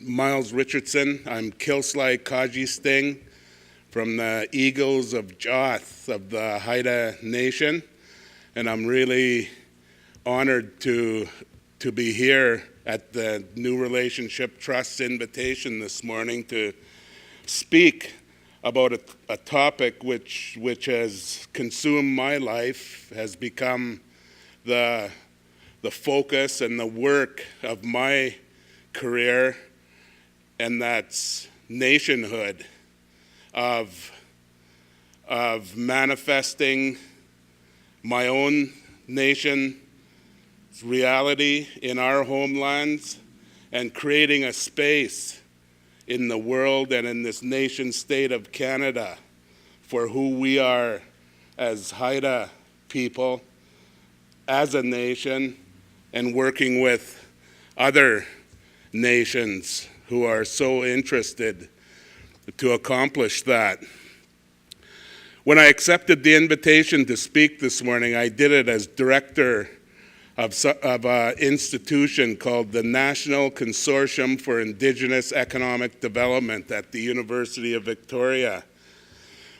Miles Richardson. I'm Kilsly Kaji Sting from the Eagles of Joth of the Haida Nation, and I'm really honored to be here at the New Relationship Trust's invitation this morning to speak about a topic which has consumed my life, has become the focus and the work of my career, and that's nationhood, of manifesting my own nation's reality in our homelands and creating a space in the world and in this nation state of Canada for who we are as Haida people, as a nation, and working with other nations who are so interested to accomplish that. When I accepted the invitation to speak this morning, I did it as director of an institution called the National Consortium for Indigenous Economic Development at the University of Victoria,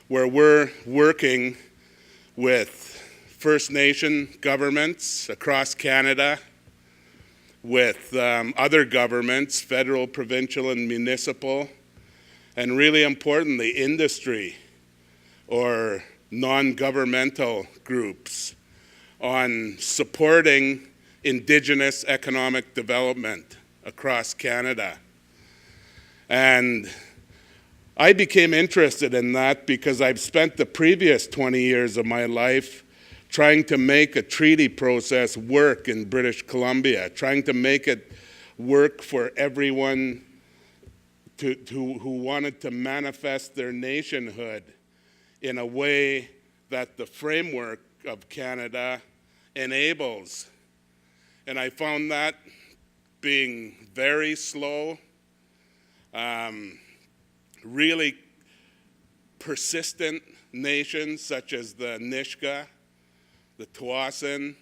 where we're working with First Nation governments across Canada, with other governments, federal, provincial, and municipal, and really importantly, industry or non-governmental groups on supporting Indigenous economic development across Canada. And I became interested in that because I've spent the previous 20 years of my life trying to make a treaty process work in British Columbia, trying to make it work for everyone who wanted to manifest their nationhood in a way that the framework of Canada enables. And I found that being very slow, really persistent nations such as the Nisga'a, the Tsawwassen,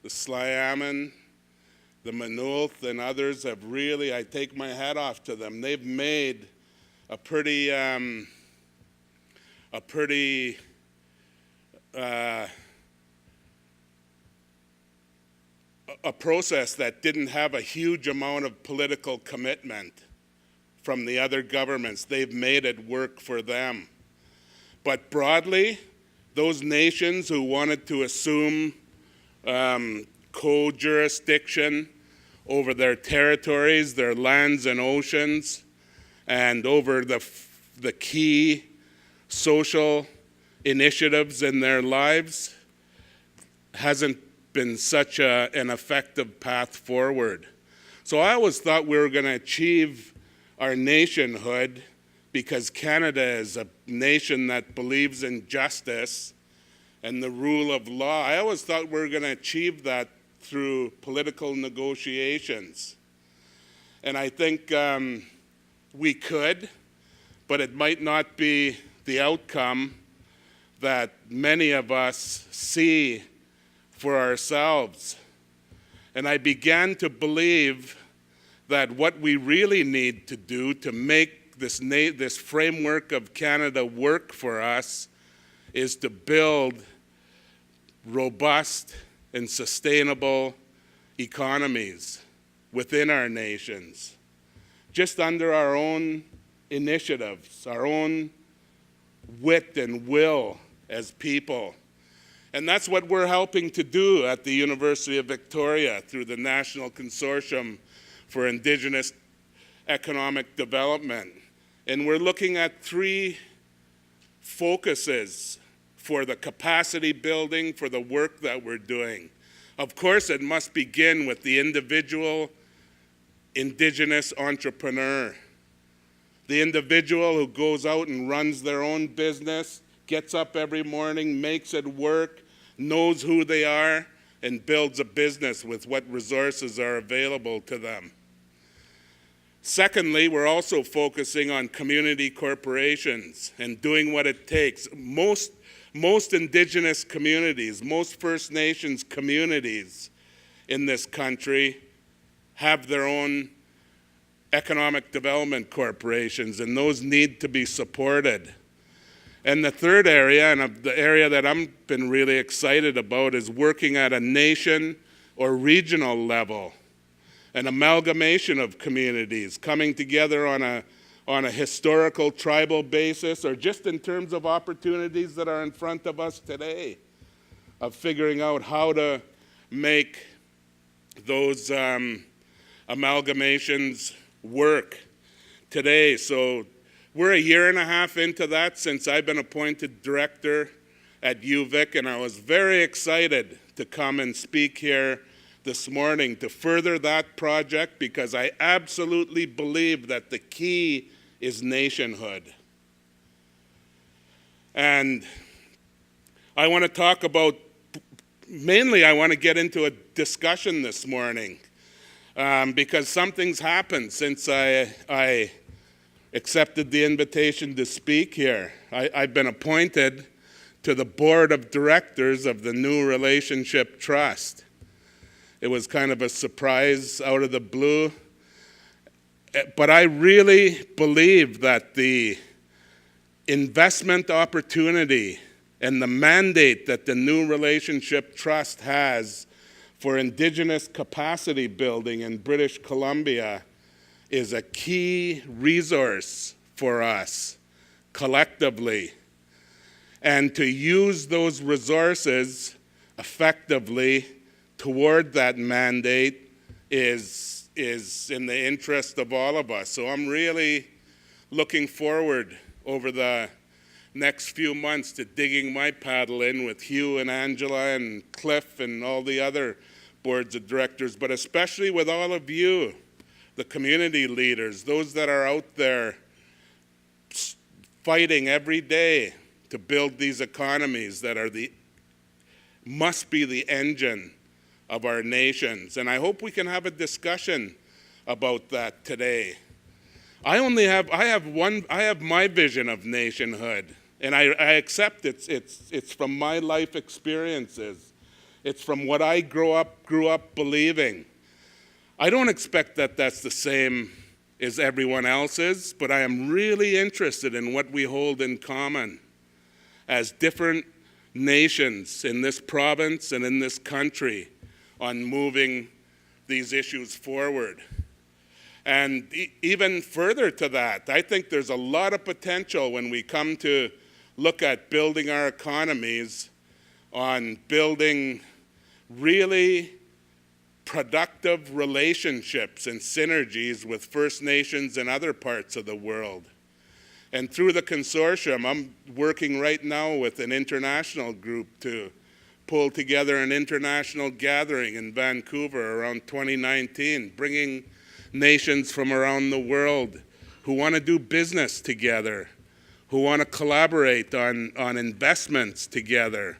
the Sliammon, the Manulth, and others have really, I take my hat off to them. They've made a pretty a process that didn't have a huge amount of political commitment from the other governments. They've made it work for them. But broadly, those nations who wanted to assume co-jurisdiction over their territories, their lands and oceans, and over the key social initiatives in their lives, hasn't been such an effective path forward. So I always thought we were going to achieve our nationhood because Canada is a nation that believes in justice and the rule of law. I always thought we were going to achieve that through political negotiations. And I think we could, but it might not be the outcome that many of us see for ourselves. And I began to believe that what we really need to do to make this framework of Canada work for us is to build robust and sustainable economies within our nations, just under our own initiatives, our own wit and will as people. And that's what we're helping to do at the University of Victoria through the National Consortium for Indigenous Economic Development. And we're looking at three focuses for the capacity building for the work that we're doing. Of course, it must begin with the individual Indigenous entrepreneur, the individual who goes out and runs their own business, gets up every morning, makes it work, knows who they are, and builds a business with what resources are available to them. Secondly, we're also focusing on community corporations and doing what it takes. Most Indigenous communities, most First Nations communities in this country have their own economic development corporations, and those need to be supported. And the third area, and the area that I've been really excited about, is working at a nation or regional level, an amalgamation of communities coming together on a historical tribal basis, or just in terms of opportunities that are in front of us today, of figuring out how to make those amalgamations work today. So we're a year and a half into that since I've been appointed director at UVic, and I was very excited to come and speak here this morning to further that project, because I absolutely believe that the key is nationhood. And I want to talk about, mainly I want to get into a discussion this morning, because something's happened since I accepted the invitation to speak here. I've been appointed to the board of directors of the New Relationship Trust. It was kind of a surprise out of the blue, but I really believe that the investment opportunity and the mandate that the New Relationship Trust has for Indigenous capacity building in British Columbia is a key resource for us collectively. And to use those resources effectively toward that mandate is in the interest of all of us. So I'm really looking forward over the next few months to digging my paddle in with Hugh and Angela and Cliff and all the other boards of directors, but especially with all of you, the community leaders, those that are out there fighting every day to build these economies that are must be the engine of our nations. And I hope we can have a discussion about that today. I have my vision of nationhood, and I accept it's from my life experiences. It's from what I grew up believing. I don't expect that that's the same as everyone else's, but I am really interested in what we hold in common as different nations in this province and in this country on moving these issues forward. And even further to that, I think there's a lot of potential when we come to look at building our economies on building really productive relationships and synergies with First Nations and other parts of the world. And through the consortium, I'm working right now with an international group to pull together an international gathering in Vancouver around 2019, bringing nations from around the world who want to do business together, who want to collaborate on investments together,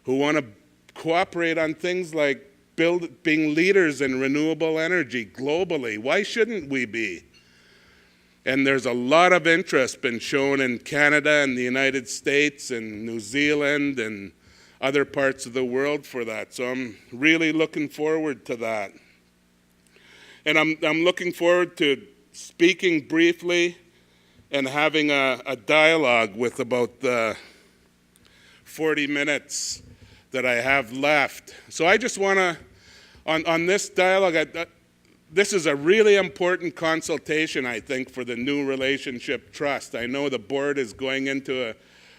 who want to cooperate on things like being leaders in renewable energy globally. Why shouldn't we be? And there's a lot of interest been shown in Canada and the United States and New Zealand and other parts of the world for that. So I'm really looking forward to that. And I'm looking forward to speaking briefly and having a dialogue with about the 40 minutes that I have left. So I just want to, on this dialogue, this is a really important consultation, I think, for the New Relationship Trust. I know the board is going into a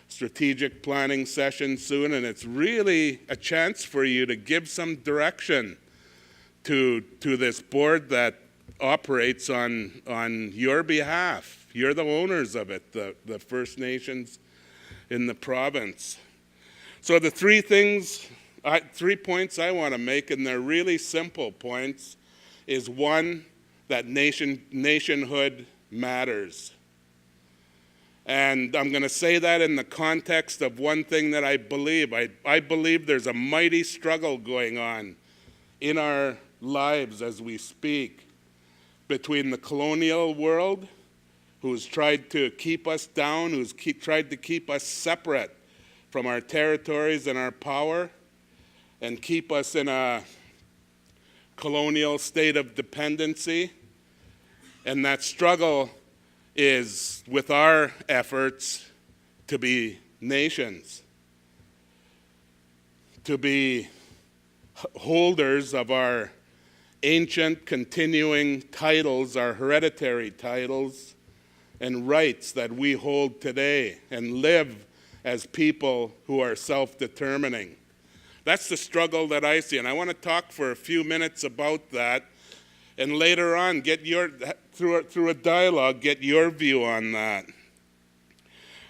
strategic planning session soon, and it's really a chance for you to give some direction to this board that operates on your behalf. You're the owners of it, the First Nations in the province. So the three points I want to make, and they're really simple points, is one, that nationhood matters. And I'm going to say that in the context of one thing that I believe. I believe there's a mighty struggle going on in our lives as we speak between the colonial world, who's tried to keep us down, who's tried to keep us separate from our territories and our power, and keep us in a colonial state of dependency, And that struggle is with our efforts to be nations, to be holders of our ancient continuing titles, our hereditary titles and rights that we hold today, and live as people who are self-determining. That's the struggle that I see, and I want to talk for a few minutes about that, and later on, through a dialogue, get your view on that.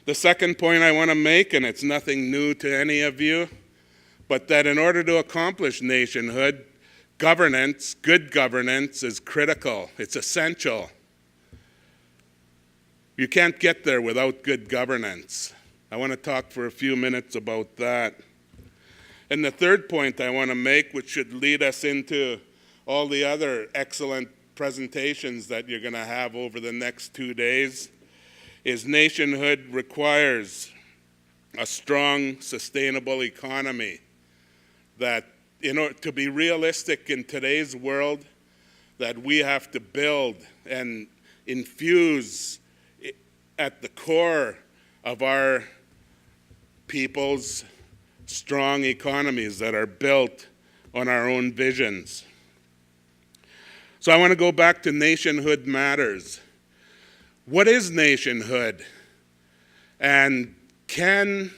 The second point I want to make, and it's nothing new to any of you, but that in order to accomplish nationhood, governance, good governance, is critical. It's essential. You can't get there without good governance. I want to talk for a few minutes about that. And the third point I want to make, which should lead us into all the other excellent presentations that you're going to have over the next 2 days, is nationhood requires a strong, sustainable economy. That in order to be realistic in today's world, that we have to build and infuse at the core of our people's strong economies that are built on our own visions. So I want to go back to nationhood matters. What is nationhood? And can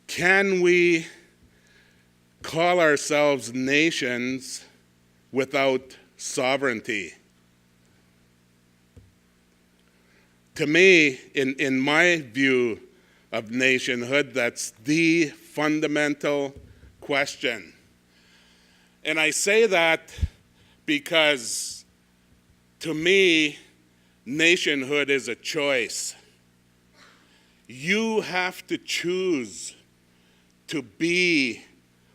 we call ourselves nations without sovereignty? To me, in my view of nationhood, that's the fundamental question. And I say that because, to me, nationhood is a choice. You have to choose to be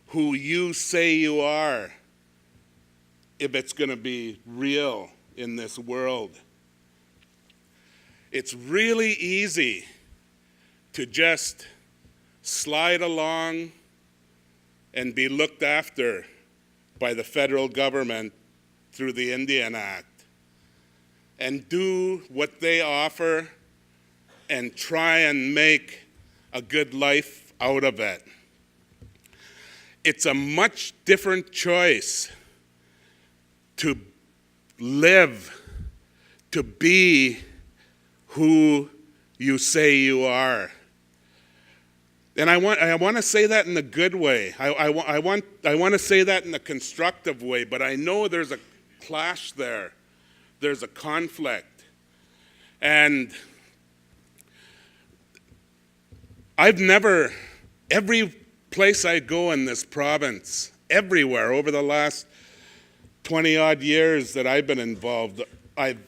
who you say you are if it's going to be real in this world. It's really easy to just slide along and be looked after by the federal government through the Indian Act and do what they offer and try and make a good life out of it. It's a much different choice to live, to be who you say you are. And I want to say that in a good way. I want to say that in a constructive way, but I know there's a clash there. There's a conflict. And every place I go in this province, everywhere over the last 20-odd years that I've been involved, I've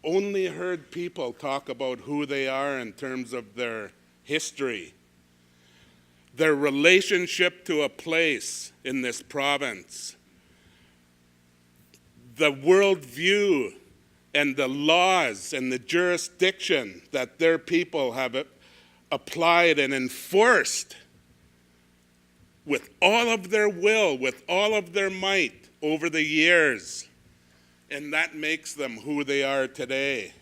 only heard people talk about who they are in terms of their history, their relationship to a place in this province, the worldview and the laws and the jurisdiction that their people have applied and enforced with all of their will, with all of their might over the years. And that makes them who they are today.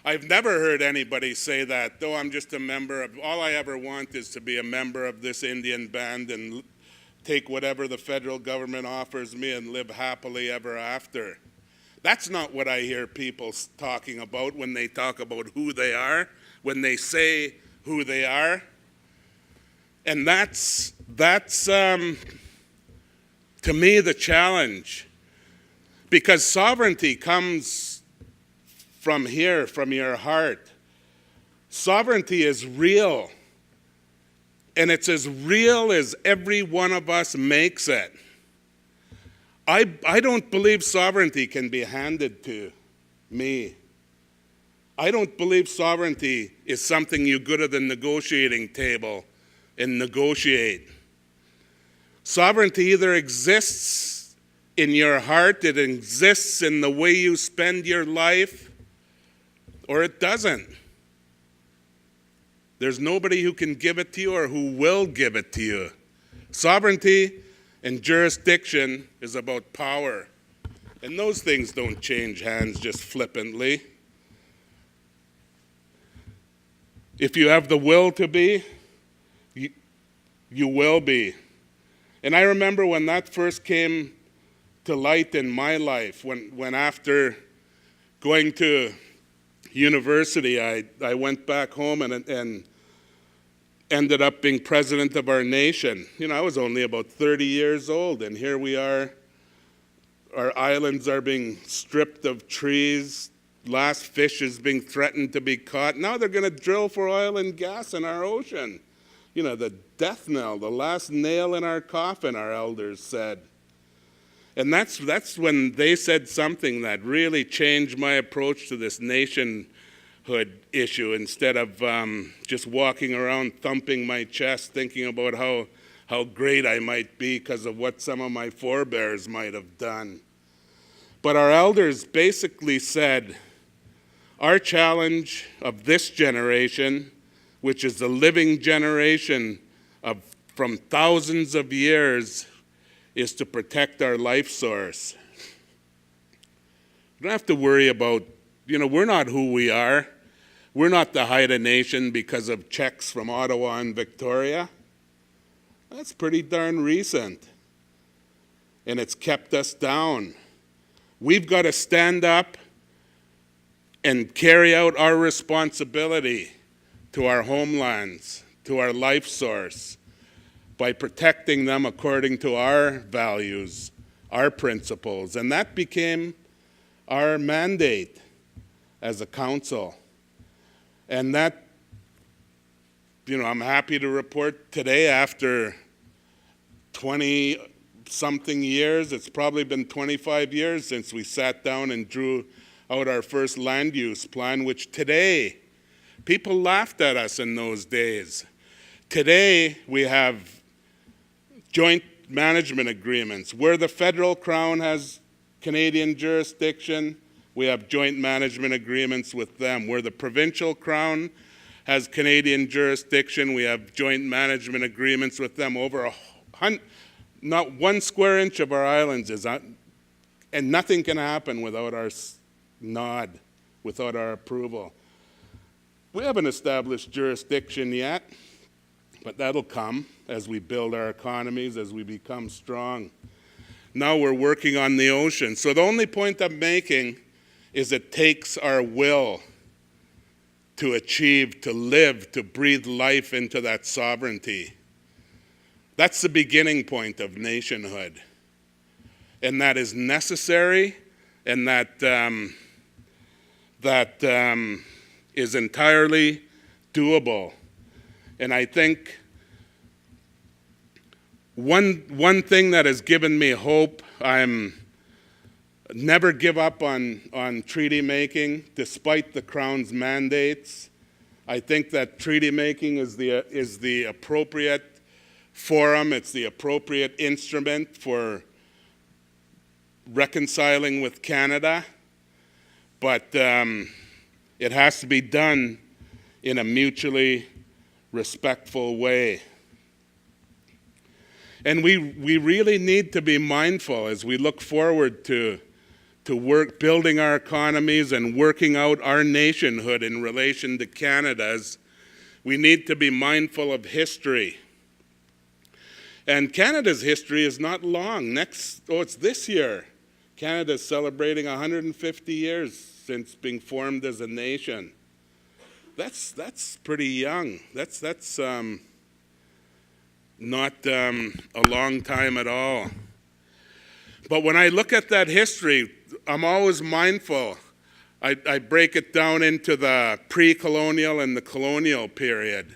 I've never heard anybody say that, though I'm just a member of, all I ever want is to be a member of this Indian band and take whatever the federal government offers me and live happily ever after. That's not what I hear people talking about when they talk about who they are, when they say who they are. And that's to me, the challenge. Because sovereignty comes from here, from your heart. Sovereignty is real. And it's as real as every one of us makes it. I don't believe sovereignty can be handed to me. I don't believe sovereignty is something you go to the negotiating table and negotiate. Sovereignty either exists in your heart, it exists in the way you spend your life, or it doesn't. There's nobody who can give it to you or who will give it to you. Sovereignty and jurisdiction is about power. And those things don't change hands just flippantly. If you have the will to be, you will be. And I remember when that first came to light in my life, when after going to university, I went back home and ended up being president of our nation. You know, I was only about 30 years old, and here we are. Our islands are being stripped of trees. Last fish is being threatened to be caught. Now they're going to drill for oil and gas in our ocean. You know, the death knell, the last nail in our coffin, our elders said. And that's when they said something that really changed my approach to this nationhood issue. Instead of just walking around thumping my chest, thinking about how great I might be because of what some of my forebears might have done. But our elders basically said, our challenge of this generation, which is the living generation from thousands of years, is to protect our life source. We don't have to worry about, we're not who we are. We're not the Haida Nation because of checks from Ottawa and Victoria. That's pretty darn recent. And it's kept us down. We've got to stand up and carry out our responsibility to our homelands, to our life source, by protecting them according to our values, our principles. And that became our mandate as a council. And that, I'm happy to report today, after 20-something years, it's probably been 25 years since we sat down and drew out our first land use plan, which today, people laughed at us in those days. Today, we have joint management agreements. Where the federal crown has Canadian jurisdiction, we have joint management agreements with them. Where the provincial crown has Canadian jurisdiction, we have joint management agreements with them. Not 1 square inch of our islands is on, and nothing can happen without our nod, without our approval. We haven't established jurisdiction yet, but that'll come as we build our economies, as we become strong. Now we're working on the ocean. So the only point I'm making is it takes our will to achieve, to live, to breathe life into that sovereignty. That's the beginning point of nationhood. And that is necessary, and that is entirely doable. And I think one thing that has given me hope, I'm never give up on treaty making, despite the Crown's mandates. I think that treaty making is the appropriate forum, it's the appropriate instrument for reconciling with Canada, but it has to be done in a mutually respectful way. And we really need to be mindful as we look forward to work building our economies and working out our nationhood in relation to Canada's. We need to be mindful of history. And Canada's history is not long. It's this year. Canada's celebrating 150 years since being formed as a nation. That's pretty young. That's not a long time at all. But when I look at that history, I'm always mindful. I break it down into the pre-colonial and the colonial period,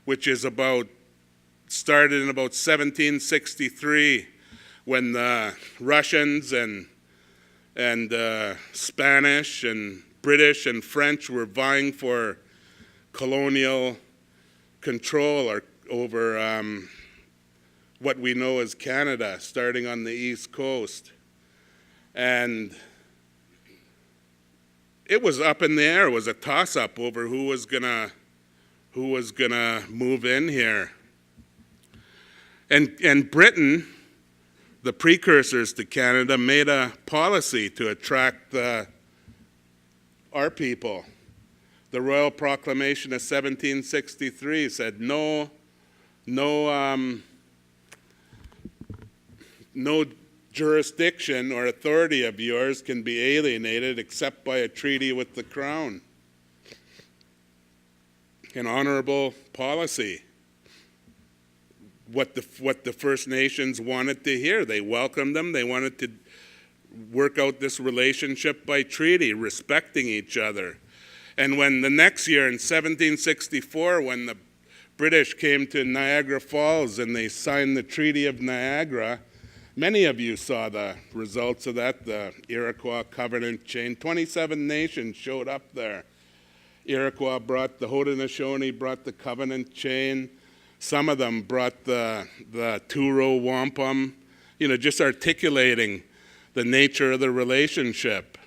which is started in about 1763, when the Russians and Spanish and British and French were vying for colonial control over what we know as Canada, starting on the East Coast. And it was up in the air. It was a toss-up over who was gonna move in here. And Britain the precursors to Canada made a policy to attract our people. The Royal Proclamation of 1763 said no jurisdiction or authority of yours can be alienated except by a treaty with the Crown. An honorable policy. What the First Nations wanted to hear. They welcomed them. They wanted to work out this relationship by treaty, respecting each other. And when the next year, in 1764, when the British came to Niagara Falls and they signed the Treaty of Niagara, many of you saw the results of that, the Iroquois covenant chain. 27 nations showed up there. Iroquois brought the Haudenosaunee, brought the covenant chain. Some of them brought the two-row wampum, just articulating the nature of the relationship.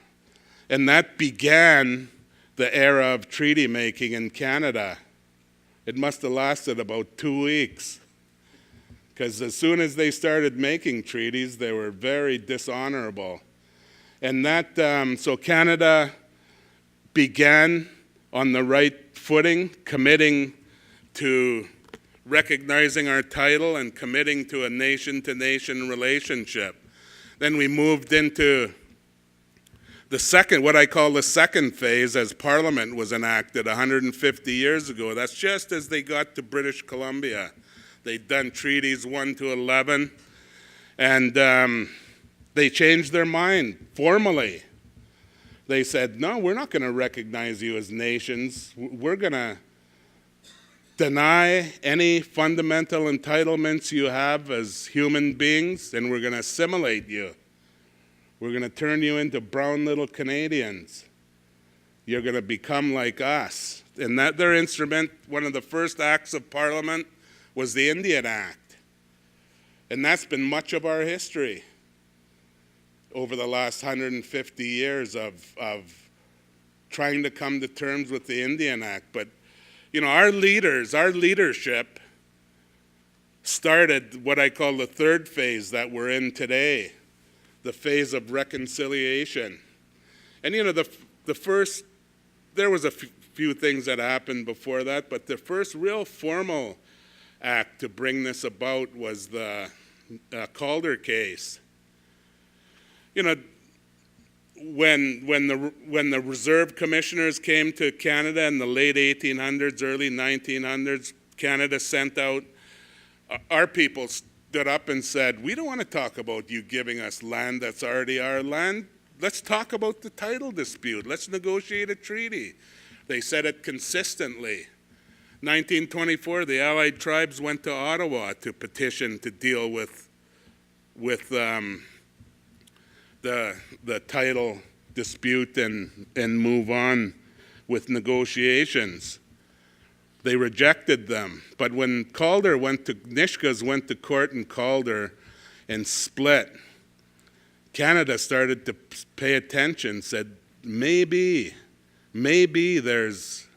And that began the era of treaty making in Canada. It must have lasted about 2 weeks, because as soon as they started making treaties, they were very dishonorable. And so Canada began on the right footing, committing to recognizing our title and committing to a nation-to-nation relationship. Then we moved into what I call the second phase, as Parliament was enacted 150 years ago. That's just as they got to British Columbia. They'd done treaties 1 to 11, and they changed their mind formally. They said, no, we're not going to recognize you as nations. We're going to deny any fundamental entitlements you have as human beings, and we're going to assimilate you. We're going to turn you into brown little Canadians. You're going to become like us. And that their instrument, one of the first acts of Parliament, was the Indian Act. And that's been much of our history over the last 150 years of trying to come to terms with the Indian Act. But our leadership started what I call the third phase that we're in today, the phase of reconciliation. And the first, there was a few things that happened before that, but the first real formal act to bring this about was the Calder case. When the reserve commissioners came to Canada in the late 1800s, early 1900s, Canada sent out, our people stood up and said, we don't want to talk about you giving us land that's already our land. Let's talk about the title dispute. Let's negotiate a treaty. They said it consistently. 1924, the Allied tribes went to Ottawa to petition to deal with the title dispute and move on with negotiations. They rejected them. But when Nishkas went to court in Calder and split, Canada started to pay attention, said, maybe this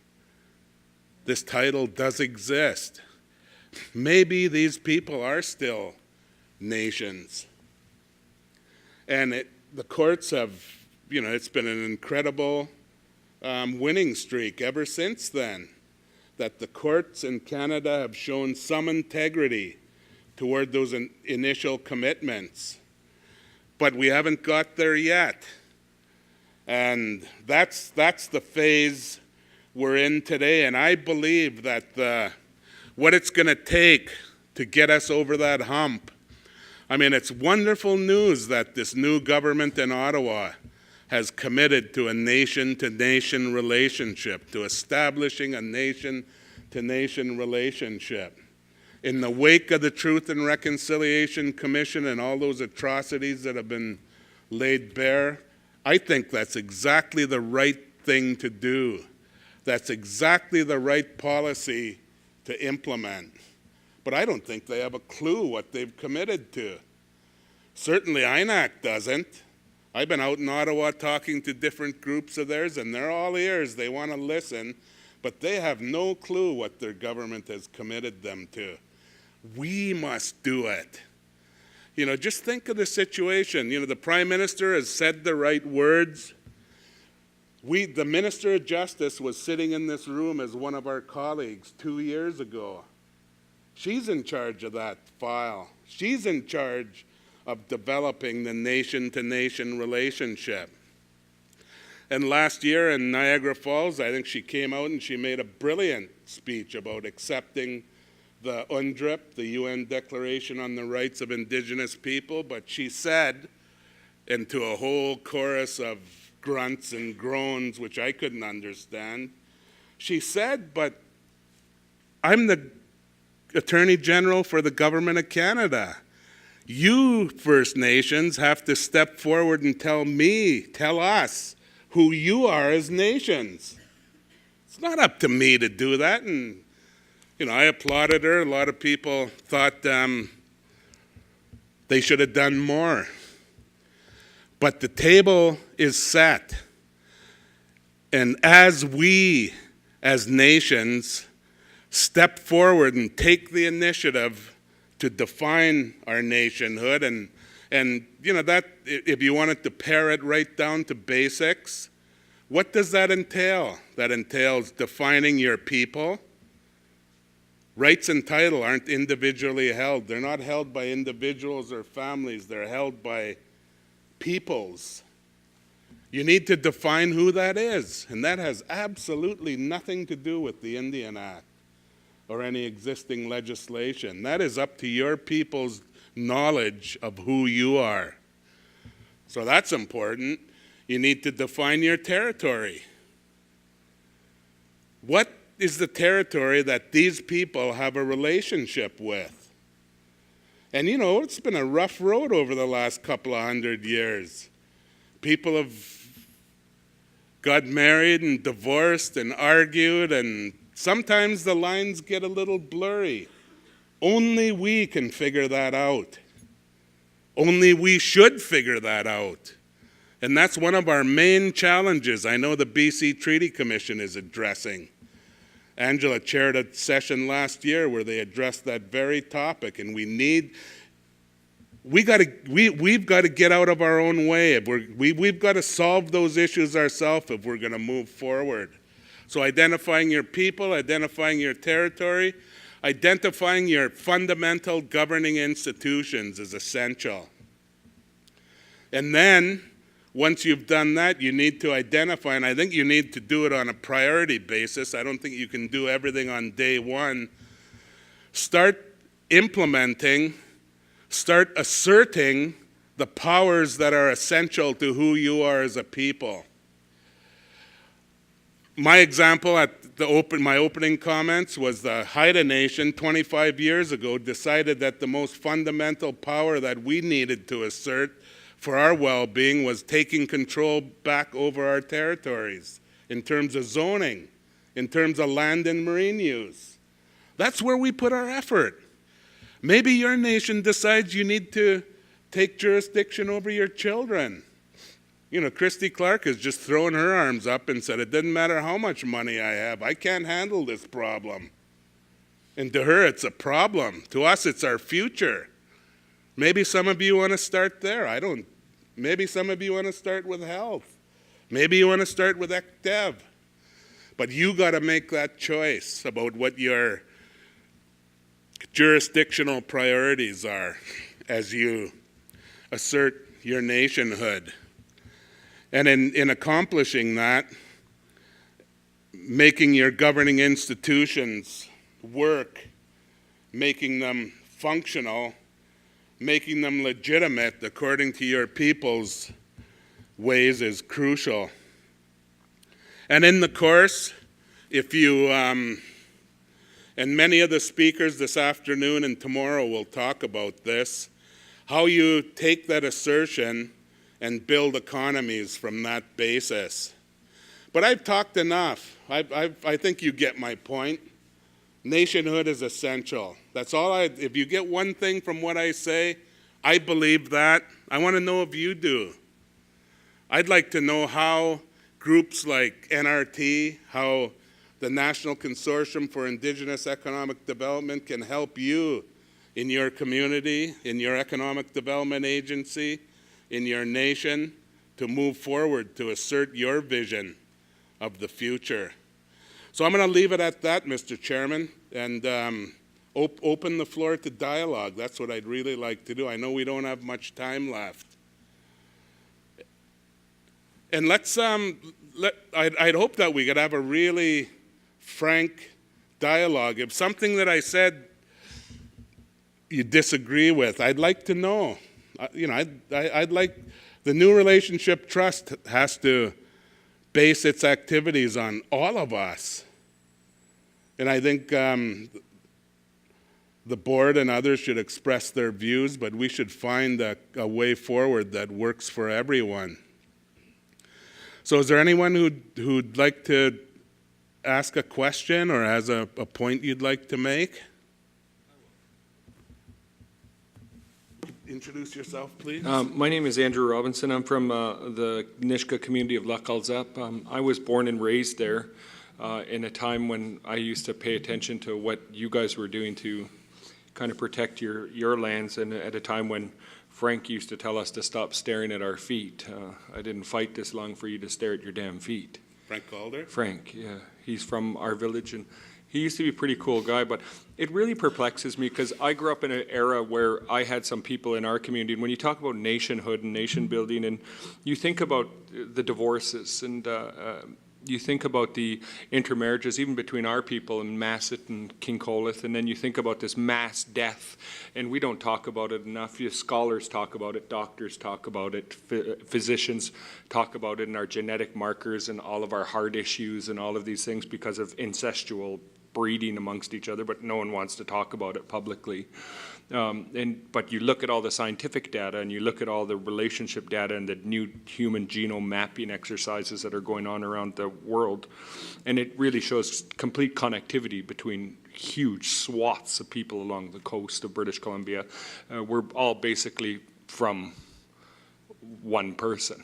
title does exist. Maybe these people are still nations. And the courts have, it's been an incredible winning streak ever since then, that the courts in Canada have shown some integrity toward those initial commitments. But we haven't got there yet. And that's the phase we're in today. And I believe that what it's going to take to get us over that hump, it's wonderful news that this new government in Ottawa has committed to a nation-to-nation relationship, to establishing a nation-to-nation relationship. In the wake of the Truth and Reconciliation Commission and all those atrocities that have been laid bare, I think that's exactly the right thing to do. That's exactly the right policy to implement. But I don't think they have a clue what they've committed to. Certainly INAC doesn't. I've been out in Ottawa talking to different groups of theirs, and they're all ears. They want to listen, but they have no clue what their government has committed them to. We must do it. Just think of the situation. The Prime Minister has said the right words. The Minister of Justice was sitting in this room as one of our colleagues 2 years ago. She's in charge of that file. She's in charge of developing the nation-to-nation relationship. And last year in Niagara Falls, I think she came out and she made a brilliant speech about accepting the UNDRIP, the UN Declaration on the Rights of Indigenous People, but she said, into a whole chorus of grunts and groans, which I couldn't understand, she said, but I'm the Attorney General for the Government of Canada. You First Nations have to step forward and tell us who you are as nations. It's not up to me to do that. And, I applauded her. A lot of people thought they should have done more. But the table is set. And as we, as nations, step forward and take the initiative to define our nationhood, and that, if you wanted to pare it right down to basics, what does that entail? That entails defining your people. Rights and title aren't individually held. They're not held by individuals or families. They're held by peoples. You need to define who that is, and that has absolutely nothing to do with the Indian Act or any existing legislation. That is up to your people's knowledge of who you are. So that's important. You need to define your territory. What is the territory that these people have a relationship with? And it's been a rough road over the last couple of 100 years. People have got married and divorced and argued, and sometimes the lines get a little blurry. Only we can figure that out. Only we should figure that out. And that's one of our main challenges I know the BC Treaty Commission is addressing. Angela chaired a session last year where they addressed that very topic, and we've got to get out of our own way. We've got to solve those issues ourselves if we're going to move forward. So identifying your people, identifying your territory, identifying your fundamental governing institutions is essential. And then, once you've done that, you need to identify, and I think you need to do it on a priority basis. I don't think you can do everything on day one. Start implementing, start asserting the powers that are essential to who you are as a people. My example at my opening comments was the Haida Nation 25 years ago decided that the most fundamental power that we needed to assert for our well-being was taking control back over our territories in terms of zoning, in terms of land and marine use. That's where we put our effort. Maybe your nation decides you need to take jurisdiction over your children. Christy Clark has just thrown her arms up and said, it doesn't matter how much money I have, I can't handle this problem. And to her, it's a problem. To us, it's our future. Maybe some of you want to start there. Maybe some of you want to start with health. Maybe you want to start with ECDEV. But you got to make that choice about what your jurisdictional priorities are as you assert your nationhood. And in accomplishing that, making your governing institutions work, making them functional, making them legitimate according to your people's ways is crucial. And in the course, if you, and many of the speakers this afternoon and tomorrow will talk about this, how you take that assertion and build economies from that basis. But I've talked enough. I think you get my point. Nationhood is essential. That's all if you get one thing from what I say, I believe that. I want to know if you do. I'd like to know how groups like NRT, how the National Consortium for Indigenous Economic Development can help you in your community, in your economic development agency, in your nation, to move forward, to assert your vision of the future. So I'm going to leave it at that, Mr. Chairman, and open the floor to dialogue. That's what I'd really like to do. I know we don't have much time left. And I'd hope that we could have a really frank dialogue. If something that I said you disagree with, I'd like to know. I'd like, the New Relationship Trust has to base its activities on all of us. And I think the board and others should express their views, but we should find a way forward that works for everyone. So is there anyone who'd like to ask a question or has a point you'd like to make? Introduce yourself, please. My name is Andrew Robinson. I'm from the Nisga'a community of Lac Alzap. I was born and raised there in a time when I used to pay attention to what you guys were doing to kind of protect your lands, and at a time when Frank used to tell us to stop staring at our feet. I didn't fight this long for you to stare at your damn feet. Frank Calder? Frank, yeah. He's from our village, and he used to be a pretty cool guy, but it really perplexes me because I grew up in an era where I had some people in our community, and when you talk about nationhood and nation building, and you think about the divorces, and you think about the intermarriages, even between our people and Masset and King Coleth, and then you think about this mass death, and we don't talk about it enough. Scholars talk about it, doctors talk about it, physicians talk about it in our genetic markers and all of our heart issues and all of these things because of incestual breeding amongst each other, but no one wants to talk about it publicly. But you look at all the scientific data and you look at all the relationship data and the new human genome mapping exercises that are going on around the world, and it really shows complete connectivity between huge swaths of people along the coast of British Columbia. We're all basically from one person.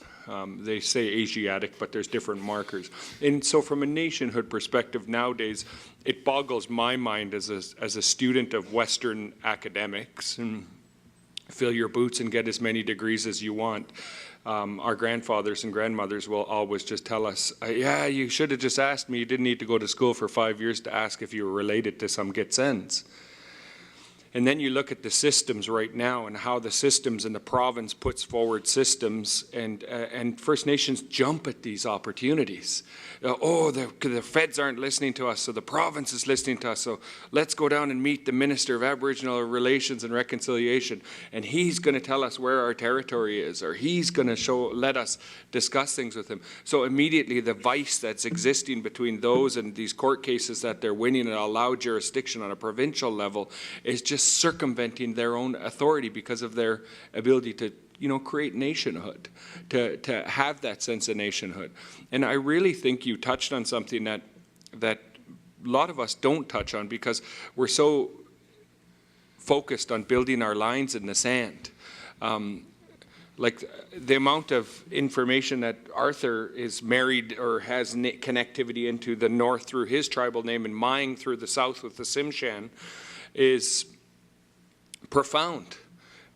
They say Asiatic, but there's different markers. And so from a nationhood perspective nowadays, it boggles my mind as a student of Western academics, and fill your boots and get as many degrees as you want. Our grandfathers and grandmothers will always just tell us, yeah, you should have just asked me. You didn't need to go to school for 5 years to ask if you were related to some Gitsens. And then you look at the systems right now and how the systems in the province puts forward systems, and First Nations jump at these opportunities. The feds aren't listening to us, so the province is listening to us, so let's go down and meet the Minister of Aboriginal Relations and Reconciliation, and he's going to tell us where our territory is, or he's going to let us discuss things with him. So immediately the vice that's existing between those and these court cases that they're winning and allow jurisdiction on a provincial level is just circumventing their own authority because of their ability to, create nationhood, to have that sense of nationhood. And I really think you touched on something that a lot of us don't touch on because we're so focused on building our lines in the sand. Like the amount of information that Arthur is married or has connectivity into the north through his tribal name and mine through the south with the Simshan is profound.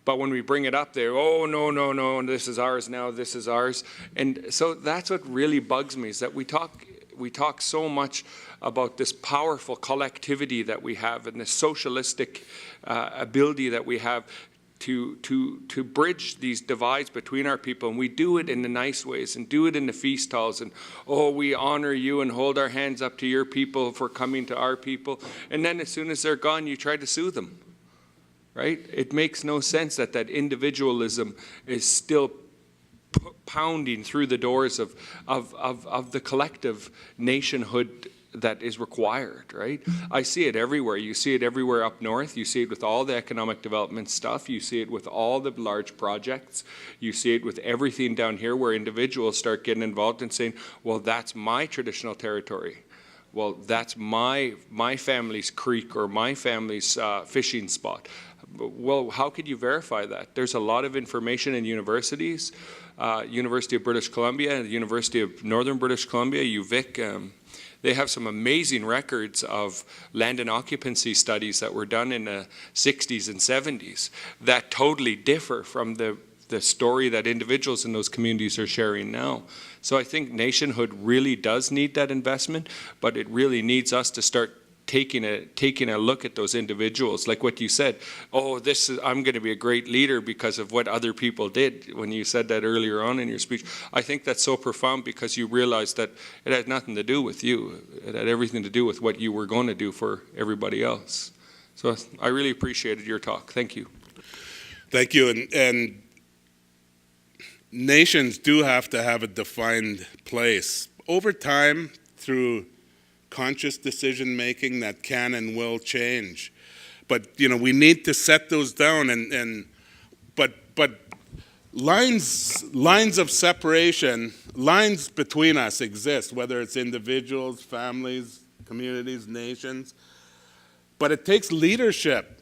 But when we bring it up there, oh, no, this is ours now, this is ours. And so that's what really bugs me, is that we talk so much about this powerful collectivity that we have and this socialistic ability that we have to bridge these divides between our people, and we do it in the nice ways and do it in the feast halls, and we honor you and hold our hands up to your people for coming to our people, and then as soon as they're gone you try to sue them, right? It makes no sense that individualism is still pounding through the doors of the collective nationhood that is required, right? I see it everywhere. You see it everywhere up north. You see it with all the economic development stuff. You see it with all the large projects. You see it with everything down here where individuals start getting involved and saying, well, that's my traditional territory. Well, that's my family's creek or my family's fishing spot. Well, how could you verify that? There's a lot of information in universities, University of British Columbia, the University of Northern British Columbia, UVic. They have some amazing records of land and occupancy studies that were done in the 60s and 70s that totally differ from the story that individuals in those communities are sharing now. So I think nationhood really does need that investment, but it really needs us to start taking a look at those individuals, like what you said. Oh, I'm going to be a great leader because of what other people did. When you said that earlier on in your speech, I think that's so profound because you realize that it had nothing to do with you. It had everything to do with what you were going to do for everybody else. So I really appreciated your talk. Thank you. Thank you. And nations do have to have a defined place. Over time, through conscious decision making, that can and will change, but we need to set those down. But lines of separation, lines between us exist, whether it's individuals, families, communities, nations. But it takes leadership,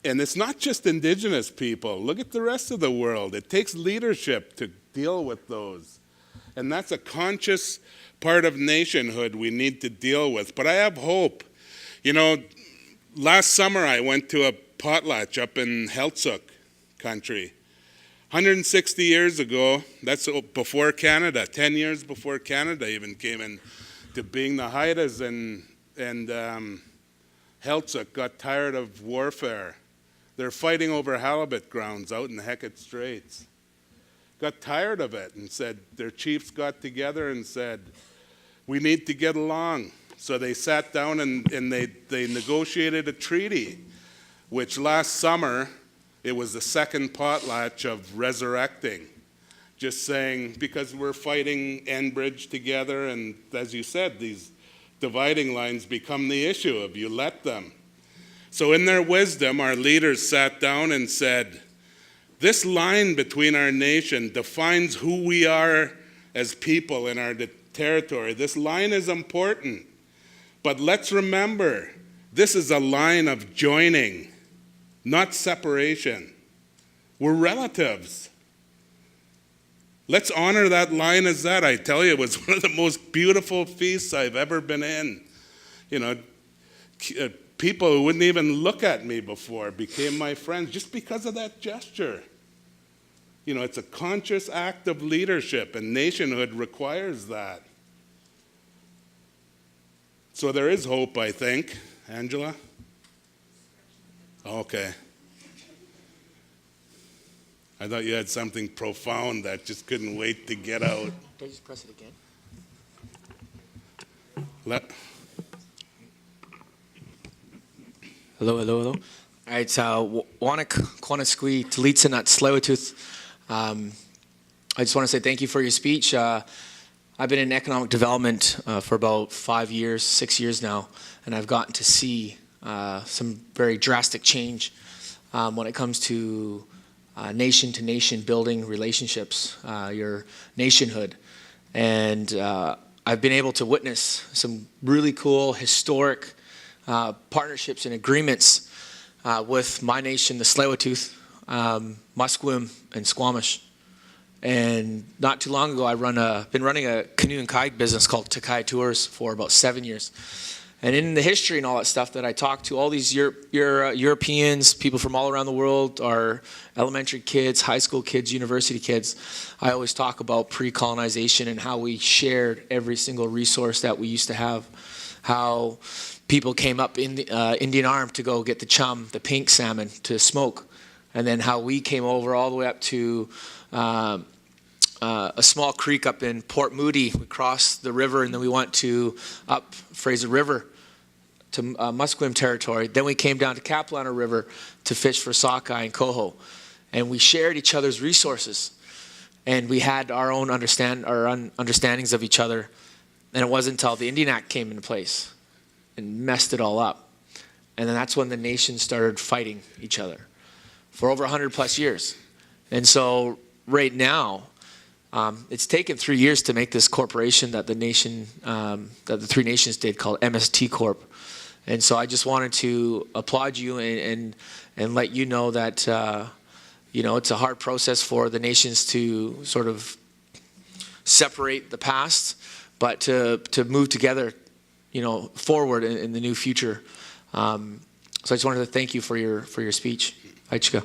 and it's not just Indigenous people. Look at the rest of the world. It takes leadership to deal with those, and that's a conscious part of nationhood we need to deal with. But I have hope. Last summer I went to a potlatch up in Heiltsuk country. 160 years ago, that's before Canada, 10 years before Canada even came into being. The Haidas and Heiltsuk got tired of warfare. They're fighting over halibut grounds out in the Hecate Straits. Got tired of it and said, their chiefs got together and said, we need to get along. So they sat down and they negotiated a treaty, which last summer, it was the second potlatch of resurrecting. Just saying, because we're fighting Enbridge together, and as you said, these dividing lines become the issue of you let them. So in their wisdom, our leaders sat down and said, this line between our nation defines who we are as people in our territory. This line is important, but let's remember, this is a line of joining, not separation. We're relatives. Let's honor that line as that. I tell you, it was one of the most beautiful feasts I've ever been in. People who wouldn't even look at me before became my friends just because of that gesture. It's a conscious act of leadership, and nationhood requires that. So there is hope, I think. Angela? Okay. I thought you had something profound that just couldn't wait to get out. Did I just press it again? Hello. All right, Wanak Quanasqui Talitsanat Slewatooth. I just want to say thank you for your speech. I've been in economic development for about 6 years now, and I've gotten to see some very drastic change when it comes to nation-to-nation building relationships, your nationhood. And I've been able to witness some really cool, historic partnerships and agreements with my nation, the Tsleil-Waututh, Musqueam, and Squamish. And not too long ago, been running a canoe and kayak business called Takai Tours for about 7 years. And in the history and all that stuff that I talked to all these Europeans, people from all around the world, our elementary kids, high school kids, university kids, I always talk about pre-colonization and how we shared every single resource that we used to have, how people came up in the Indian Arm to go get the chum, the pink salmon, to smoke, and then how we came over all the way up to a small creek up in Port Moody. We crossed the river, and then we went up Fraser River to Musqueam territory. Then we came down to Kaplana River to fish for sockeye and coho. And we shared each other's resources. And we had our own understandings of each other. And it wasn't until the Indian Act came into place and messed it all up. And then that's when the nations started fighting each other for over 100 plus years. And so right now, it's taken 3 years to make this corporation that the Three Nations did, called MST Corp. And so I just wanted to applaud you and let you know that, it's a hard process for the nations to sort of separate the past, but to move together, forward in the new future. So I just wanted to thank you for your speech. Aichika.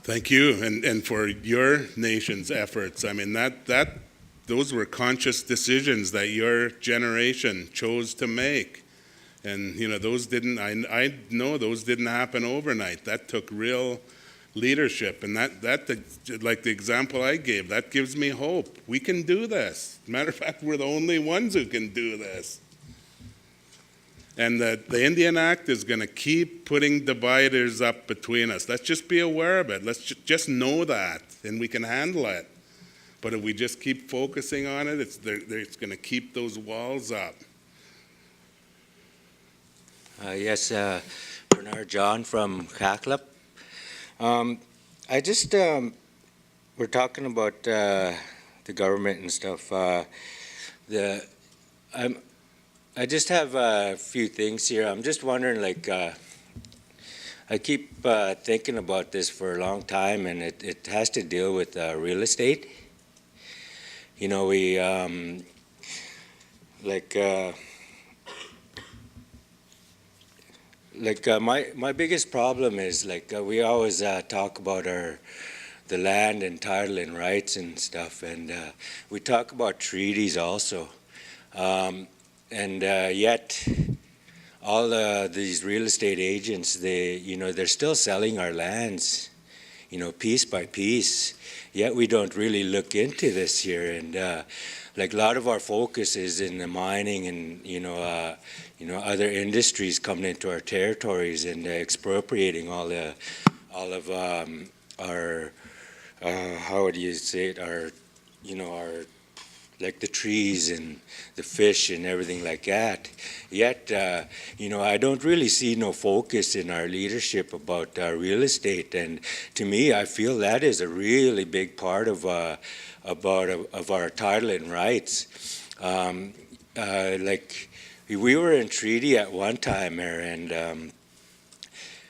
Thank you, and for your nation's efforts. I mean, those were conscious decisions that your generation chose to make. And, those didn't, I know those didn't happen overnight. That took real leadership. And that, like the example I gave, that gives me hope. We can do this. Matter of fact, we're the only ones who can do this. And the Indian Act is going to keep putting dividers up between us. Let's just be aware of it. Let's just know that, and we can handle it. But if we just keep focusing on it, it's going to keep those walls up. Yes, Bernard John from Kaklap. I just, we're talking about the government and stuff. I just have a few things here. I'm just wondering, I keep thinking about this for a long time, and it has to deal with real estate. We, my biggest problem is we always talk about the land and title and rights and stuff, and we talk about treaties also, and yet all these real estate agents, they're still selling our lands, piece by piece. Yet we don't really look into this here, and a lot of our focus is in the mining and other industries coming into our territories and expropriating all of our how would you say it, our the trees and the fish and everything like that. Yet I don't really see no focus in our leadership about real estate, and to me I feel that is a really big part of our title and rights. We were in treaty at one time there,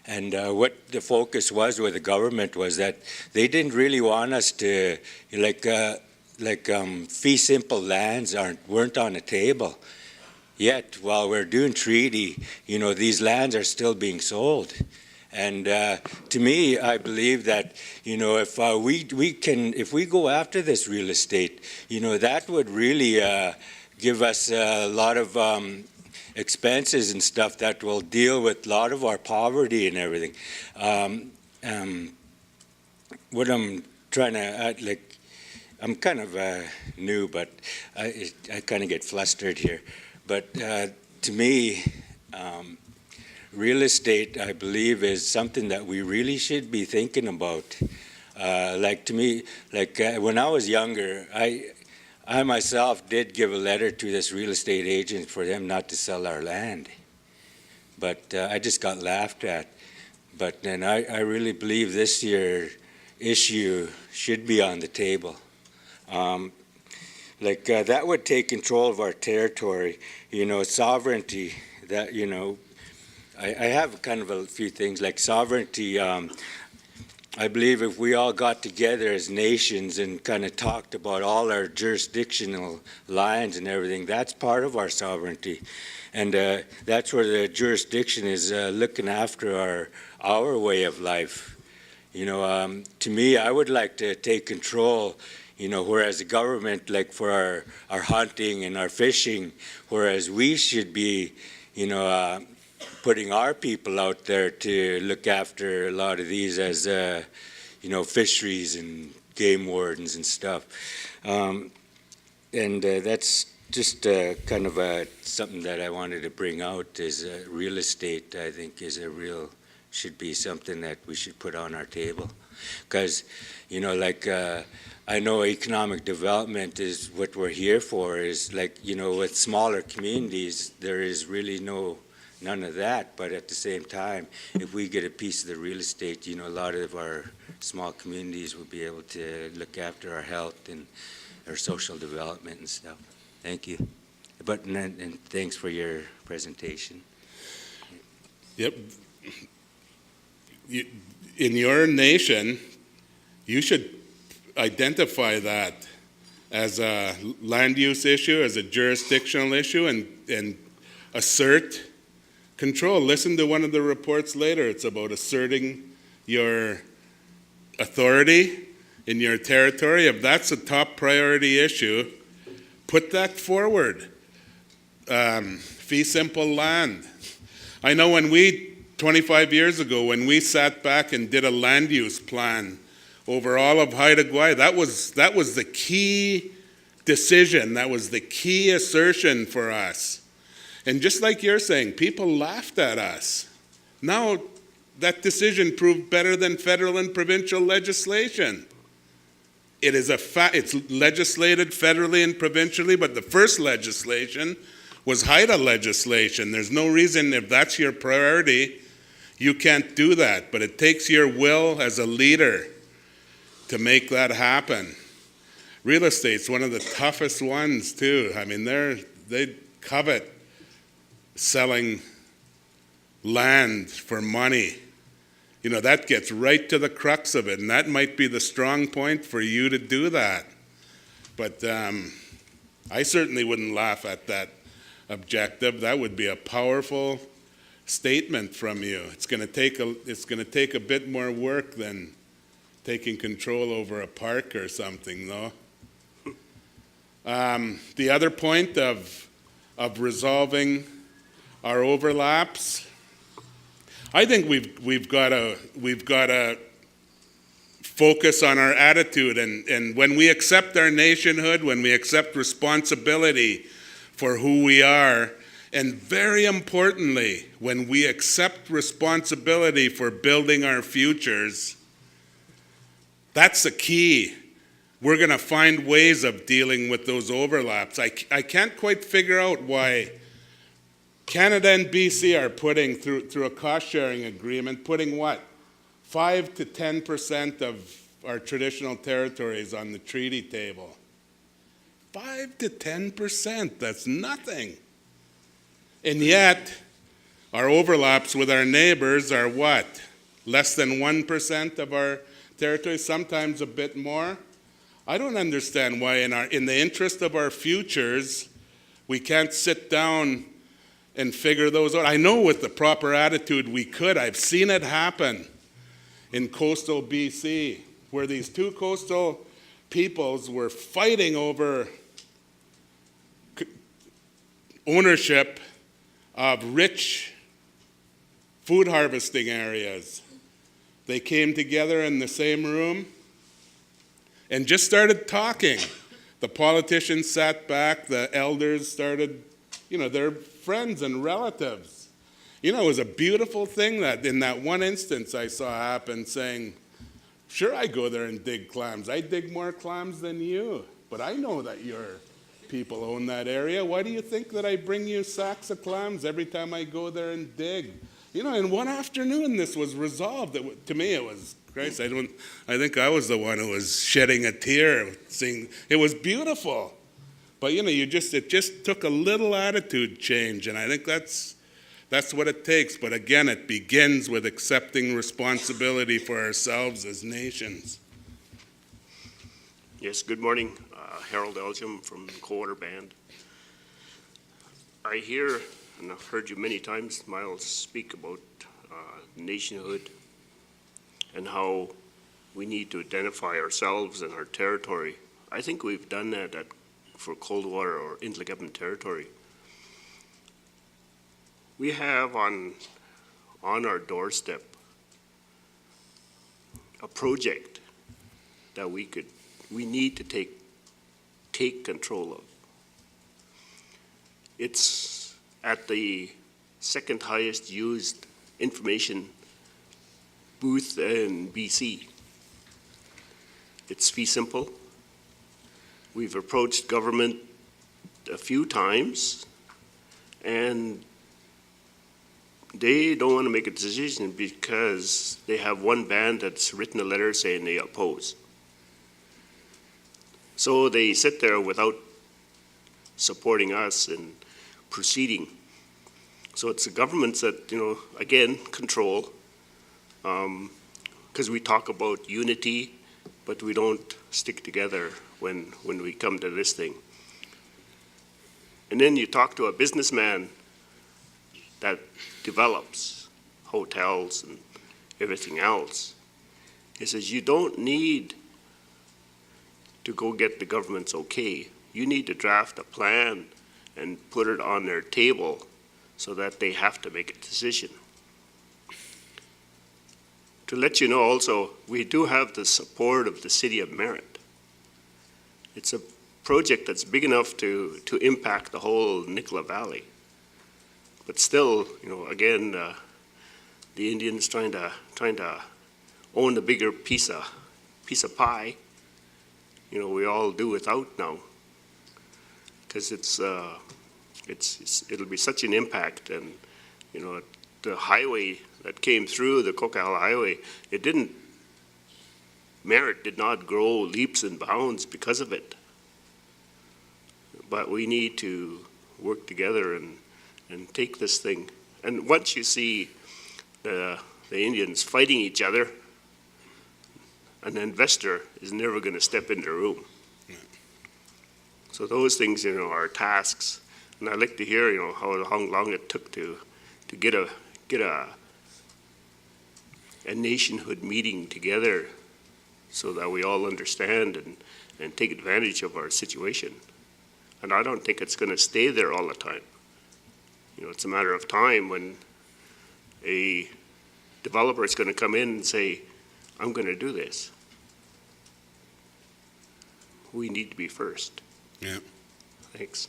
and what the focus was with the government was that they didn't really want us to fee simple lands weren't on the table. Yet while we're doing treaty, these lands are still being sold. And to me, I believe that if we go after this real estate, that would really give us a lot of expenses and stuff that will deal with a lot of our poverty and everything. What I'm trying to add, I'm kind of new, but I kind of get flustered here. But to me, real estate, I believe, is something that we really should be thinking about. To me, when I was younger, I myself did give a letter to this real estate agent for them not to sell our land. But I just got laughed at. But then I really believe this year issue should be on the table. That would take control of our territory, sovereignty, that, I have kind of a few things like sovereignty. I believe if we all got together as nations and kind of talked about all our jurisdictional lines and everything, that's part of our sovereignty. And that's where the jurisdiction is looking after our way of life. To me, I would like to take control, whereas the government, for our hunting and our fishing, whereas we should be, putting our people out there to look after a lot of these as, fisheries and game wardens and stuff. That's just kind of something that I wanted to bring out is real estate, I think, should be something that we should put on our table. Because, I know economic development is what we're here for, is with smaller communities, there is really none of that. But at the same time, if we get a piece of the real estate, a lot of our small communities will be able to look after our health and our social development and stuff. Thank you. and thanks for your presentation. Yep. In your nation, you should identify that as a land use issue, as a jurisdictional issue, and assert control. Listen to one of the reports later. It's about asserting your authority in your territory. If that's a top priority issue, put that forward. Fee simple land. I know 25 years ago, when we sat back and did a land use plan over all of Haida Gwaii, that was the key decision. That was the key assertion for us. And just like you're saying, people laughed at us. Now, that decision proved better than federal and provincial legislation. It is it's legislated federally and provincially, but the first legislation was Haida legislation. There's no reason, if that's your priority, you can't do that. But it takes your will as a leader to make that happen. Real estate's one of the toughest ones too. I mean, they covet selling land for money. You know, that gets right to the crux of it, and that might be the strong point for you to do that. But I certainly wouldn't laugh at that objective. That would be a powerful statement from you. It's going to take a bit more work than taking control over a park or something, though. The other point of resolving our overlaps, I think we've got to focus on our attitude, and when we accept our nationhood, when we accept responsibility for who we are, and very importantly, when we accept responsibility for building our futures, that's the key. We're going to find ways of dealing with those overlaps. I can't quite figure out why Canada and BC are putting, through a cost-sharing agreement, putting what? 5 to 10% of our traditional territories on the treaty table. 5 to 10%, that's nothing. And yet, our overlaps with our neighbors are what? Less than 1% of our territory, sometimes a bit more. I don't understand why in the interest of our futures, we can't sit down and figure those out. I know with the proper attitude we could. I've seen it happen in coastal BC, where these two coastal peoples were fighting over ownership of rich food harvesting areas. They came together in the same room and just started talking. The politicians sat back, the elders started, they're friends and relatives. It was a beautiful thing that in that one instance I saw happen, saying, sure, I go there and dig clams. I dig more clams than you, but I know that your people own that area. Why do you think that I bring you sacks of clams every time I go there and dig? In one afternoon this was resolved. To me it was, Christ, I think I was the one who was shedding a tear seeing it was beautiful. But it just took a little attitude change, and I think that's what it takes. But again, it begins with accepting responsibility for ourselves as nations. Yes, good morning. Harold Elgin from the Cowater Band. I hear, and I've heard you many times, Miles, speak about nationhood and how we need to identify ourselves and our territory. I think we've done that for Coldwater or Intlekepin territory. We have on our doorstep a project that we need to take control of. It's at the second highest used information booth in BC. It's fee simple. We've approached government a few times, and they don't want to make a decision because they have one band that's written a letter saying they oppose. So they sit there without supporting us in proceeding. So it's the governments that, again, control, because we talk about unity, but we don't stick together when we come to this thing. And then you talk to a businessman that develops hotels and everything else. He says, you don't need to go get the government's okay. You need to draft a plan and put it on their table so that they have to make a decision. To let you know also, we do have the support of the City of Merritt. It's a project that's big enough to impact the whole Nicola Valley. But still, again, the Indians trying to own the bigger piece of pie. We all do without now, because it'll be such an impact. And the highway that came through, the Coquihalla Highway, Merritt did not grow leaps and bounds because of it. But we need to work together and take this thing. And once you see the Indians fighting each other, an investor is never going to step in the room. So those things, are tasks. And I'd like to hear, how long it took to get a nationhood meeting together so that we all understand and take advantage of our situation. And I don't think it's going to stay there all the time. It's a matter of time when a developer is going to come in and say, I'm going to do this. We need to be first. Yeah. Thanks.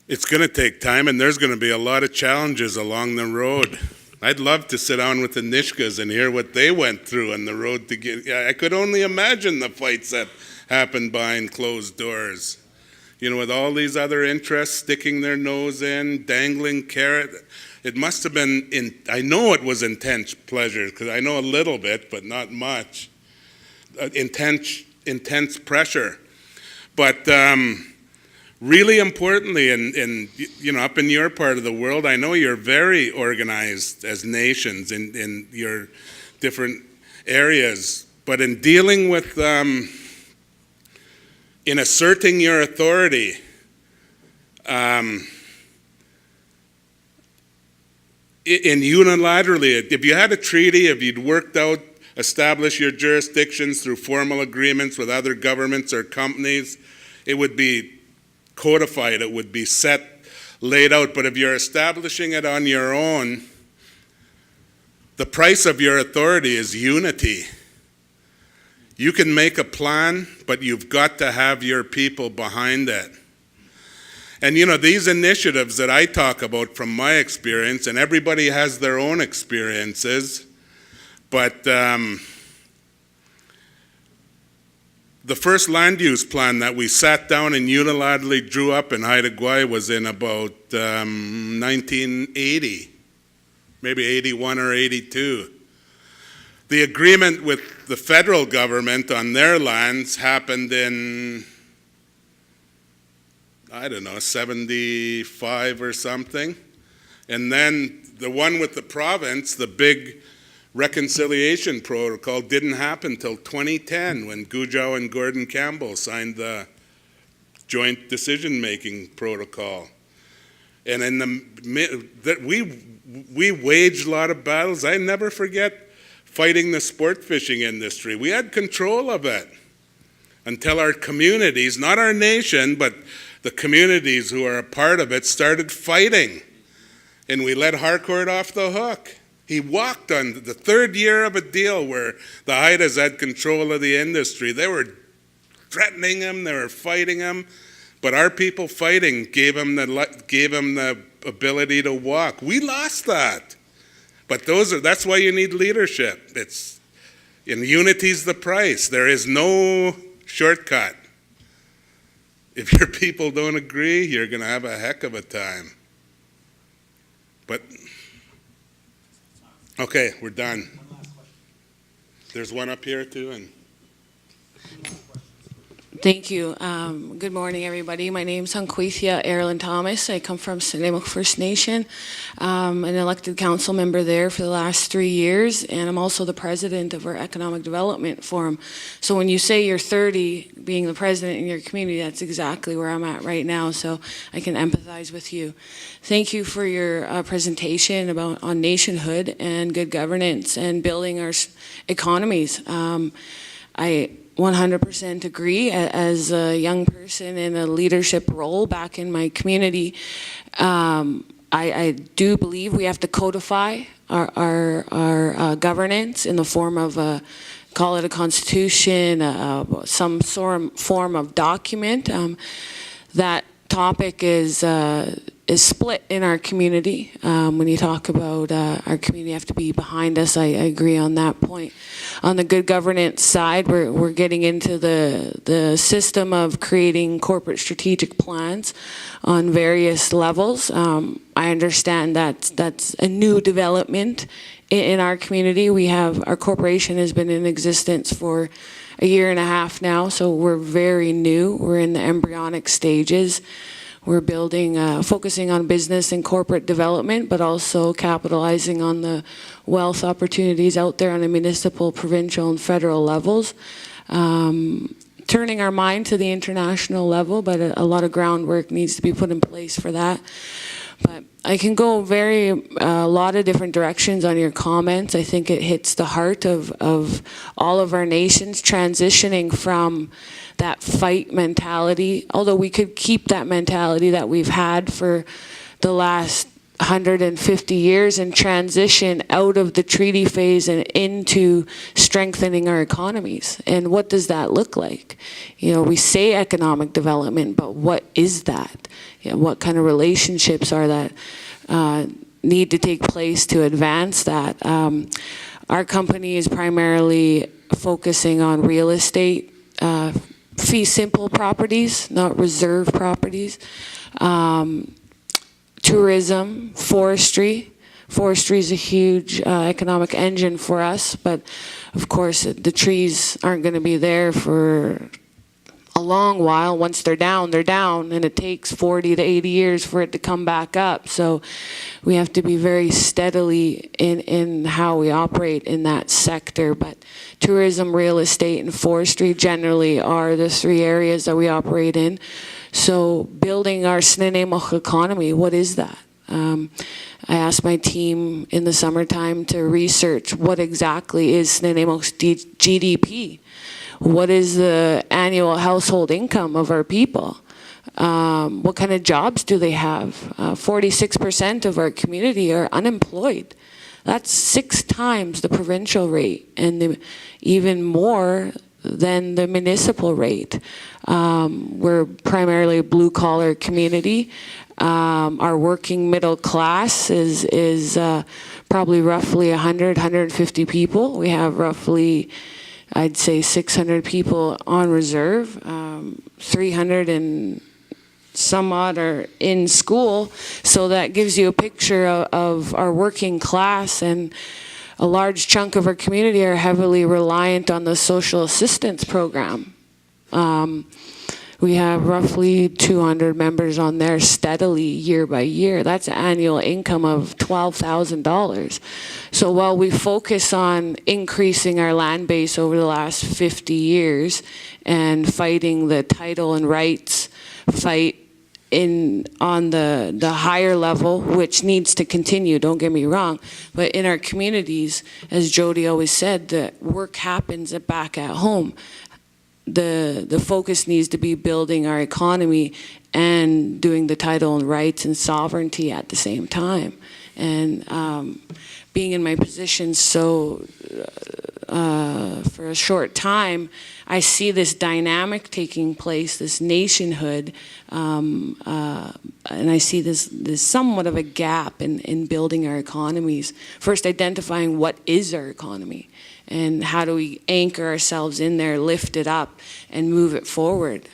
It's going to take time, and there's going to be a lot of challenges along the road. I'd love to sit down with the Nishkas and hear what they went through on the road to get. I could only imagine the fights that happened behind closed doors. With all these other interests sticking their nose in, dangling carrot. It must have been, I know it was intense pleasure, because I know a little bit, but not much. Intense pressure. But really importantly, up in your part of the world, I know you're very organized as nations in your different areas. But in dealing with, in asserting your authority, unilaterally, if you had a treaty, if you'd worked out, establish your jurisdictions through formal agreements with other governments or companies, it would be codified, it would be laid out. But if you're establishing it on your own, the price of your authority is unity. You can make a plan, but you've got to have your people behind it. And these initiatives that I talk about from my experience, and everybody has their own experiences, but the first land use plan that we sat down and unilaterally drew up in Haida Gwaii was in about 1980, maybe 81 or 82. The agreement with the federal government on their lands happened in, 75 or something. And then the one with the province, the big reconciliation protocol, didn't happen till 2010 when Gujau and Gordon Campbell signed the joint decision-making protocol. And we waged a lot of battles. I never forget fighting the sport fishing industry. We had control of it until our communities, not our nation, but the communities who are a part of it, started fighting. And we let Harcourt off the hook. He walked on the third year of a deal where the Haidas had control of the industry. They were threatening him, they were fighting him, but our people fighting gave him the ability to walk. We lost that. But that's why you need leadership. Unity's the price. There is no shortcut. If your people don't agree, you're going to have a heck of a time. But, okay, we're done. There's one up here too. Thank you. Good morning, everybody. My name is Hunquithia Erilyn Thomas. I come from Snuneymuxw First Nation. An elected council member there for the last 3 years, and I'm also the president of our Economic Development Forum. So when you say you're 30, being the president in your community, that's exactly where I'm at right now, so I can empathize with you. Thank you for your presentation on nationhood and good governance and building our economies. I 100% agree. As a young person in a leadership role back in my community, I do believe we have to codify our governance in the form of call it a constitution, some form of document. That topic is split in our community. When you talk about our community have to be behind us, I agree on that point. On the good governance side, we're getting into the system of creating corporate strategic plans on various levels. I understand that's a new development in our community. Our corporation has been in existence for a year and a half now, so we're very new. We're in the embryonic stages. We're building, focusing on business and corporate development, but also capitalizing on the wealth opportunities out there on the municipal, provincial, and federal levels. Turning our mind to the international level, but a lot of groundwork needs to be put in place for that. But I can go a lot of different directions on your comments. I think it hits the heart of all of our nations transitioning from that fight mentality, although we could keep that mentality that we've had for the last 150 years and transition out of the treaty phase and into strengthening our economies. And what does that look like? You know, we say economic development, but what is that? You know, what kind of relationships are that need to take place to advance that? Our company is primarily focusing on real estate, fee simple properties, not reserve properties. Tourism, forestry. Forestry is a huge economic engine for us, but of course the trees aren't going to be there for a long while. Once they're down, and it takes 40 to 80 years for it to come back up. So we have to be very steadily in how we operate in that sector. But tourism, real estate, and forestry generally are the three areas that we operate in. So building our Snuneymuxw economy, what is that? I asked my team in the summertime to research what exactly is Snuneymuxw's GDP. What is the annual household income of our people? What kind of jobs do they have? 46% of our community are unemployed. That's 6 times the provincial rate and even more than the municipal rate. We're primarily a blue-collar community. Our working middle class is probably roughly 150 people. We have roughly, I'd say, 600 people on reserve. 300 and some odd are in school. So that gives you a picture of our working class, and a large chunk of our community are heavily reliant on the social assistance program. We have roughly 200 members on there steadily year by year. That's an annual income of $12,000. So while we focus on increasing our land base over the last 50 years and fighting the title and rights fight on the higher level, which needs to continue, don't get me wrong, but in our communities, as Jody always said, the work happens back at home. The focus needs to be building our economy and doing the title and rights and sovereignty at the same time. And being in my position for a short time, I see this dynamic taking place, this nationhood, and I see this somewhat of a gap in building our economies. First, identifying what is our economy and how do we anchor ourselves in there, lift it up, and move it forward.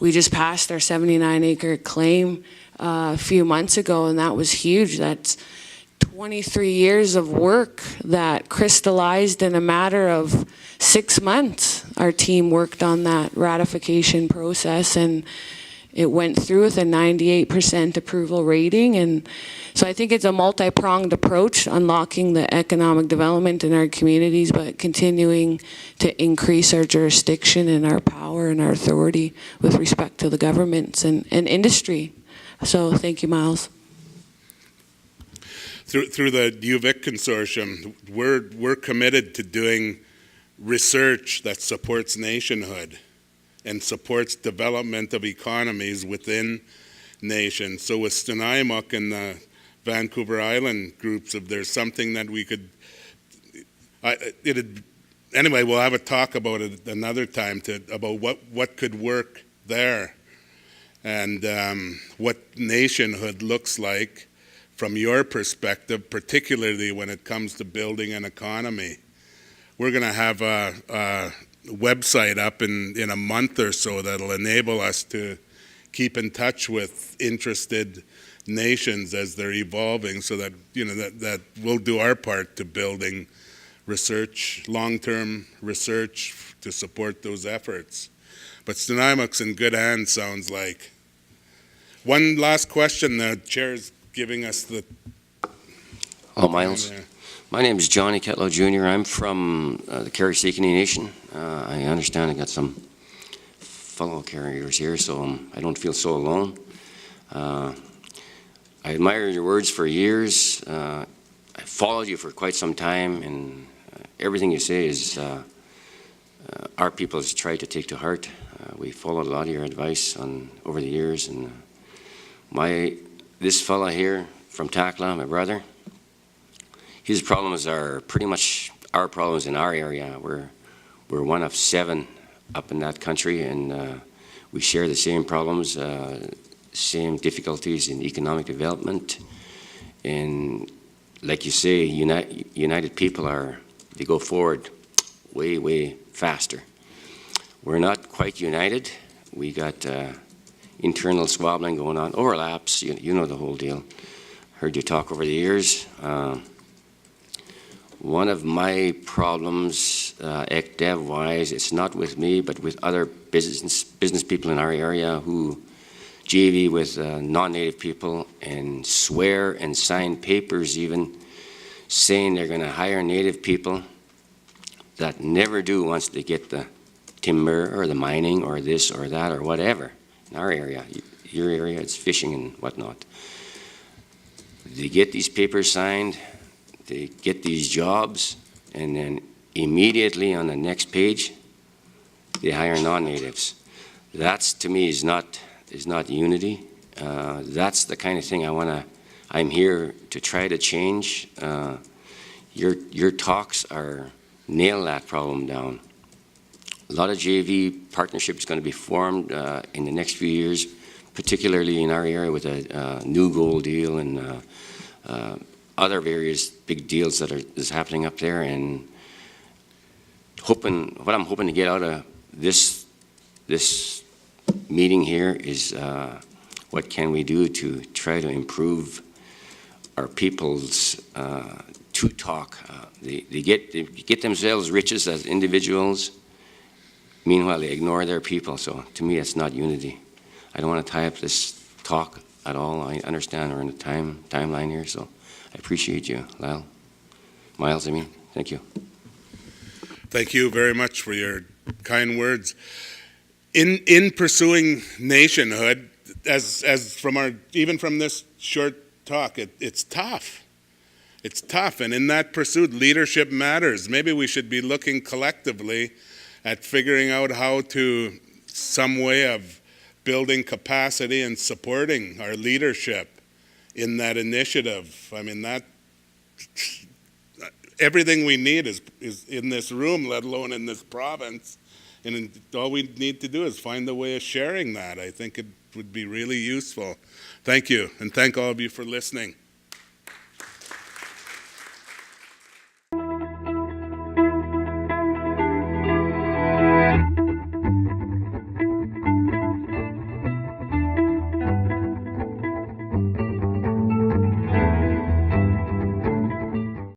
We just passed our 79-acre claim a few months ago, and that was huge. That's 23 years of work that crystallized in a matter of 6 months. Our team worked on that ratification process, and it went through with a 98% approval rating. And so I think it's a multi-pronged approach, unlocking the economic development in our communities, but continuing to increase our jurisdiction and our power and our authority with respect to the governments and industry. So thank you, Miles. Through the UVic consortium, we're committed to doing research that supports nationhood and supports development of economies within nations. So with Stinaimuk and the Vancouver Island groups, if there's something that we could, anyway, we'll have a talk about it another time about what could work there, and what nationhood looks like from your perspective, particularly when it comes to building an economy. We're going to have a website up in a month or so that'll enable us to keep in touch with interested nations as they're evolving, so that that we'll do our part to building research, long-term research to support those efforts. But Stinaimuk's in good hands, sounds like. One last question. The chair's giving us the... Hello, Miles. My name is Johnny Ketlow Jr. I'm from the Carrie-Seekini Nation. I understand I got some fellow carriers here, so I don't feel so alone. I admired your words for years. I followed you for quite some time, and everything you say is our people has tried to take to heart. We followed a lot of your advice over the years, and this fella here from Takla, my brother, his problems are pretty much our problems in our area. We're one of 7 up in that country, and we share the same problems, same difficulties in economic development. And like you say, united people they go forward way, way faster. We're not quite united. We got internal squabbling going on, overlaps, you know the whole deal. Heard you talk over the years. One of my problems, ECDEV-wise, it's not with me, but with other business people in our area who JV with non-native people and swear and sign papers even saying they're going to hire native people that never do once they get the timber or the mining or this or that or whatever. In our area, your area, it's fishing and whatnot. They get these papers signed, they get these jobs, and then immediately on the next page, they hire non-natives. That's, to me, is not unity. That's the kind of thing I'm here to try to change. Your talks nail that problem down. A lot of JV partnerships going to be formed in the next few years, particularly in our area with a new gold deal and other various big deals that is happening up there. And what I'm hoping to get out of this meeting here is what can we do to try to improve our people's to talk. They get themselves riches as individuals. Meanwhile, they ignore their people. So to me, it's not unity. I don't want to tie up this talk at all. I understand we're in a timeline here, so I appreciate you, Lyle. Miles, thank you. Thank you very much for your kind words. In pursuing nationhood, as from even from this short talk, it's tough. It's tough, and in that pursuit, leadership matters. Maybe we should be looking collectively at figuring out how to, some way of building capacity and supporting our leadership in that initiative. I mean, everything we need is in this room, let alone in this province. And all we need to do is find a way of sharing that. I think it would be really useful. Thank you, and thank all of you for listening.